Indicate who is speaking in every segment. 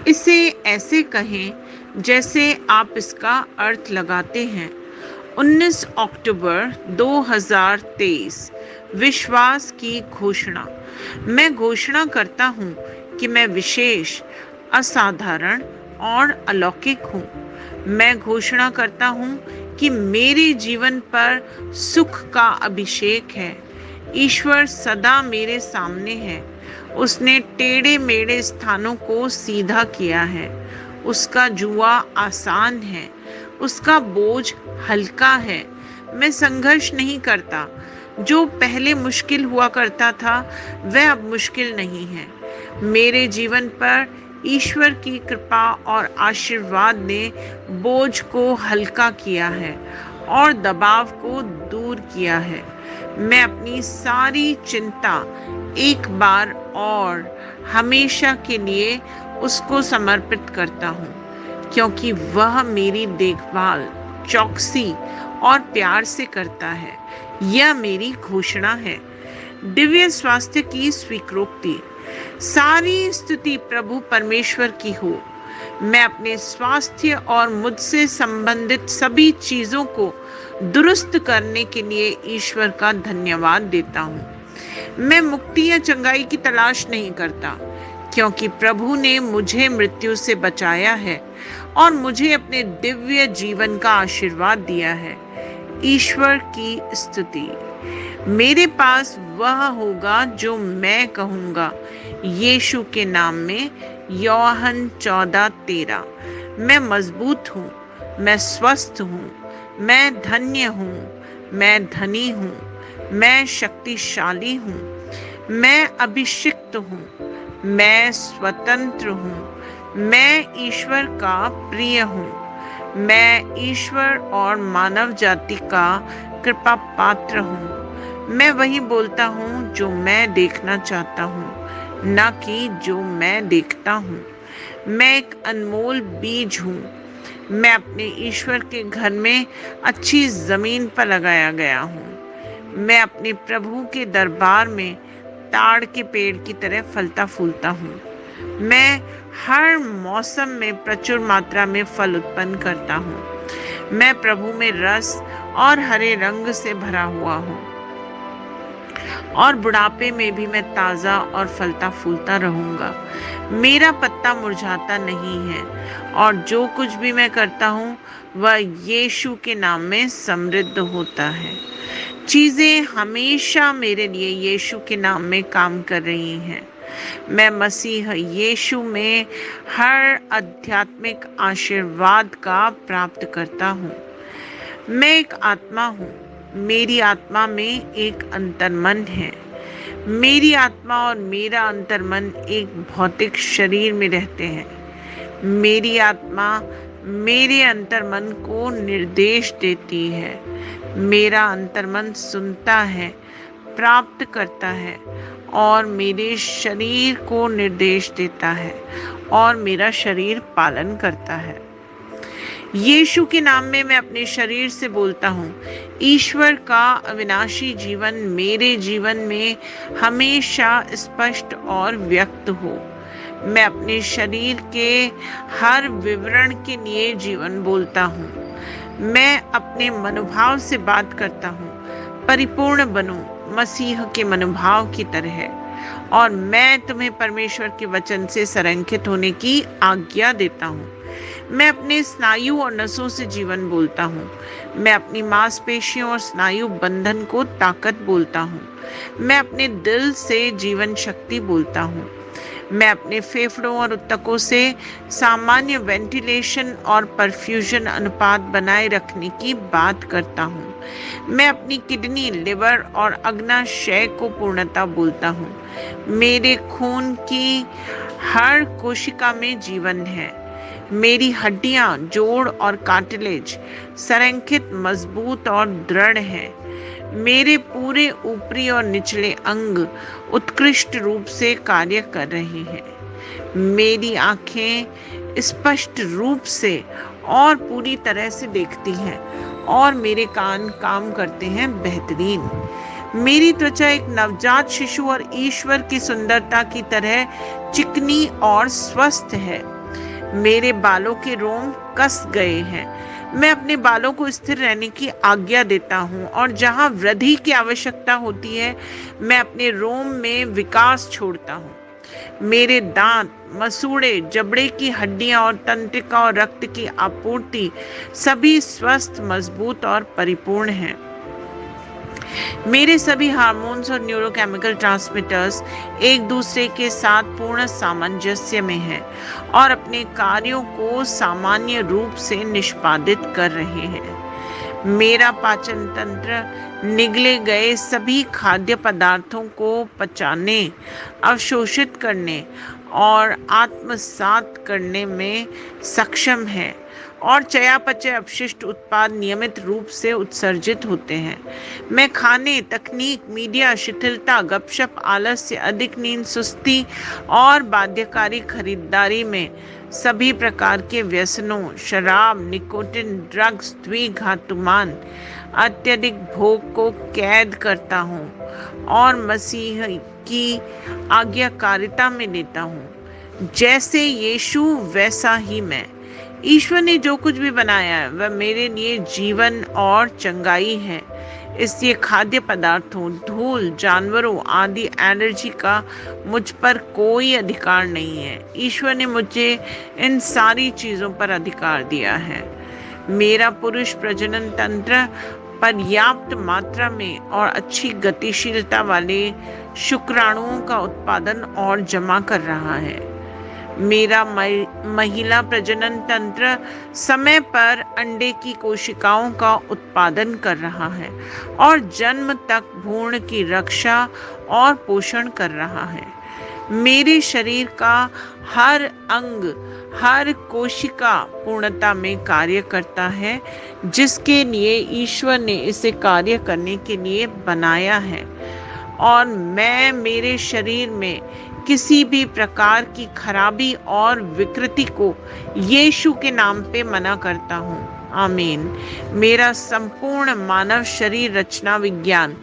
Speaker 1: इसे ऐसे कहें जैसे आप इसका अर्थ लगाते हैं। 19 अक्टूबर 2023। विश्वास की घोषणा। मैं घोषणा करता हूँ कि मैं विशेष, असाधारण और अलौकिक हूँ। मैं घोषणा करता हूँ कि मेरे जीवन पर सुख का अभिषेक है। ईश्वर सदा मेरे सामने है। उसने टेढ़े मेढ़े स्थानों को सीधा किया है। उसका जुआ आसान है। उसका बोझ हल्का है। मैं संघर्ष नहीं करता। जो पहले मुश्किल हुआ करता था वह अब मुश्किल नहीं है। मेरे जीवन पर ईश्वर की कृपा और आशीर्वाद ने बोझ को हल्का किया है और दबाव को दूर किया है। मैं अपनी सारी चिंता एक बार और हमेशा के लिए उसको समर्पित करता हूँ, क्योंकि वह मेरी देखभाल चौकसी और प्यार से करता है। यह मेरी घोषणा है। दिव्य स्वास्थ्य की स्वीकृति। सारी स्तुति प्रभु परमेश्वर की हो। मैं अपने स्वास्थ्य और मुझसे संबंधित सभी चीजों को दुरुस्त करने के लिए ईश्वर का धन्यवाद देता हूँ। मैं मुक्ति या चंगाई की तलाश नहीं करता, क्योंकि प्रभु ने मुझे मृत्यु से बचाया है और मुझे अपने दिव्य जीवन का आशीर्वाद दिया है। ईश्वर की स्तुति। मेरे पास वह होगा जो मैं कहूँगा। यीशु के नाम में। यूहन्ना 14:13। मैं मजबूत हूँ। मैं स्वस्थ हूँ। मैं धन्य हूँ। मैं धनी हूँ। मैं शक्तिशाली हूँ। मैं अभिषिक्त हूँ। मैं स्वतंत्र हूँ। मैं ईश्वर का प्रिय हूँ। मैं ईश्वर और मानव जाति का कृपा पात्र हूँ। मैं वही बोलता हूँ जो मैं देखना चाहता हूँ, न कि जो मैं देखता हूँ। मैं एक अनमोल बीज हूँ। मैं अपने ईश्वर के घर में अच्छी जमीन पर लगाया गया हूँ। मैं अपने प्रभु के दरबार में ताड़ के पेड़ की तरह फलता फूलता हूँ। मैं हर मौसम में प्रचुर मात्रा में फल उत्पन्न करता हूँ। मैं प्रभु में रस और हरे रंग से भरा हुआ हूँ और बुढ़ापे में भी मैं ताजा और फलता फूलता रहूंगा। मेरा पत्ता मुरझाता नहीं है और जो कुछ भी मैं करता हूँ वह यीशु के नाम में समृद्ध होता है। चीजें हमेशा मेरे लिए यीशु के नाम में काम कर रही हैं। मैं मसीह यीशु में हर आध्यात्मिक आशीर्वाद का प्राप्त करता हूँ। मैं एक आत्मा हूँ। मेरी आत्मा में एक अंतर्मन है। मेरी आत्मा और मेरा अंतर्मन एक भौतिक शरीर में रहते हैं। मेरी आत्मा मेरे अंतर्मन को निर्देश देती है। मेरा अंतर्मन सुनता है, प्राप्त करता है और मेरे शरीर को निर्देश देता है और मेरा शरीर पालन करता है। यीशु के नाम में मैं अपने शरीर से बोलता हूँ, ईश्वर का अविनाशी जीवन मेरे जीवन में हमेशा स्पष्ट और व्यक्त हो। मैं अपने शरीर के हर विवरण के लिए जीवन बोलता हूँ। मैं अपने मनोभाव से बात करता हूँ, परिपूर्ण बनो मसीह के मनोभाव की तरह, और मैं तुम्हें परमेश्वर के वचन से संरेखित होने की आज्ञा देता हूँ। मैं अपने स्नायु और नसों से जीवन बोलता हूँ। मैं अपनी मांसपेशियों और स्नायु बंधन को ताकत बोलता हूँ। मैं अपने दिल से जीवन शक्ति बोलता हूँ। मैं अपने फेफड़ों और ऊतकों से सामान्य वेंटिलेशन और परफ्यूजन अनुपात बनाए रखने की बात करता हूँ। मैं अपनी किडनी, लिवर और अग्नाशय को पूर्णता बोलता हूँ। मेरे खून की हर कोशिका में जीवन है। मेरी हड्डियां, जोड़ और कार्टिलेज संरेखित, मजबूत और दृढ़ हैं। मेरे पूरे ऊपरी और निचले अंग उत्कृष्ट रूप से कार्य कर रहे हैं। मेरी आंखें स्पष्ट रूप से और पूरी तरह से देखती हैं और मेरे कान काम करते हैं बेहतरीन। मेरी त्वचा एक नवजात शिशु और ईश्वर की सुंदरता की तरह चिकनी और स्वस्थ है। मेरे बालों के रोम कस गए हैं। मैं अपने बालों को स्थिर रहने की आज्ञा देता हूँ और जहाँ वृद्धि की आवश्यकता होती है, मैं अपने रोम में विकास छोड़ता हूँ। मेरे दांत, मसूड़े, जबड़े की हड्डियां और तंत्रिका और रक्त की आपूर्ति सभी स्वस्थ, मजबूत और परिपूर्ण हैं। मेरे सभी हार्मोन्स और न्यूरोकेमिकल ट्रांसमीटर्स एक दूसरे के साथ पूर्ण सामंजस्य में हैं और अपने कार्यों को सामान्य रूप से निष्पादित कर रहे हैं। मेरा पाचन तंत्र निगले गए सभी खाद्य पदार्थों को पचाने, अवशोषित करने और आत्मसात करने में सक्षम है और चयापचय अपशिष्ट उत्पाद नियमित रूप से उत्सर्जित होते हैं। मैं खाने, तकनीक, मीडिया, शिथिलता, गपशप, आलस्य, अधिक नींद, सुस्ती और बाध्यकारी खरीदारी में सभी प्रकार के व्यसनों, शराब, निकोटिन, ड्रग्स, द्विघातुमान, अत्यधिक भोग को कैद करता हूँ और मसीह की आज्ञाकारिता में लेता हूँ। जैसे यीशु वैसा ही मैं। ईश्वर ने जो कुछ भी बनाया है वह मेरे लिए जीवन और चंगाई है। इसलिए खाद्य पदार्थों, धूल, जानवरों आदि एलर्जी का मुझ पर कोई अधिकार नहीं है। ईश्वर ने मुझे इन सारी चीज़ों पर अधिकार दिया है। मेरा पुरुष प्रजनन तंत्र पर्याप्त मात्रा में और अच्छी गतिशीलता वाले शुक्राणुओं का उत्पादन और जमा कर रहा है। मेरा महिला प्रजनन तंत्र समय पर अंडे की कोशिकाओं का उत्पादन कर रहा है और जन्म तक भ्रूण की रक्षा और पोषण कर रहा है। मेरे शरीर का हर अंग, हर कोशिका पूर्णता में कार्य करता है, जिसके लिए ईश्वर ने इसे कार्य करने के लिए बनाया है। और मैं मेरे शरीर में किसी भी प्रकार की खराबी और विकृति को यीशु के नाम पे मना करता हूँ। आमीन। मेरा संपूर्ण मानव शरीर रचना विज्ञान,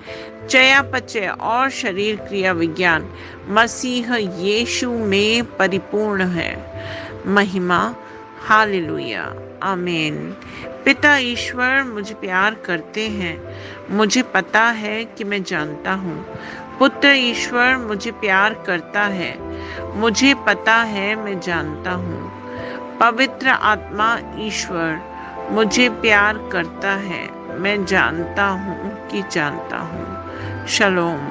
Speaker 1: चयापचय और शरीर क्रिया विज्ञान मसीह यीशु में परिपूर्ण है। महिमा, हालेलुया, आमीन। पिता ईश्वर मुझे प्यार करते हैं, मुझे पता है कि मैं जानता हूँ। पुत्र ईश्वर मुझे प्यार करता है, मुझे पता है मैं जानता हूँ। पवित्र आत्मा ईश्वर मुझे प्यार करता है, मैं जानता हूँ कि जानता हूँ। शलोम।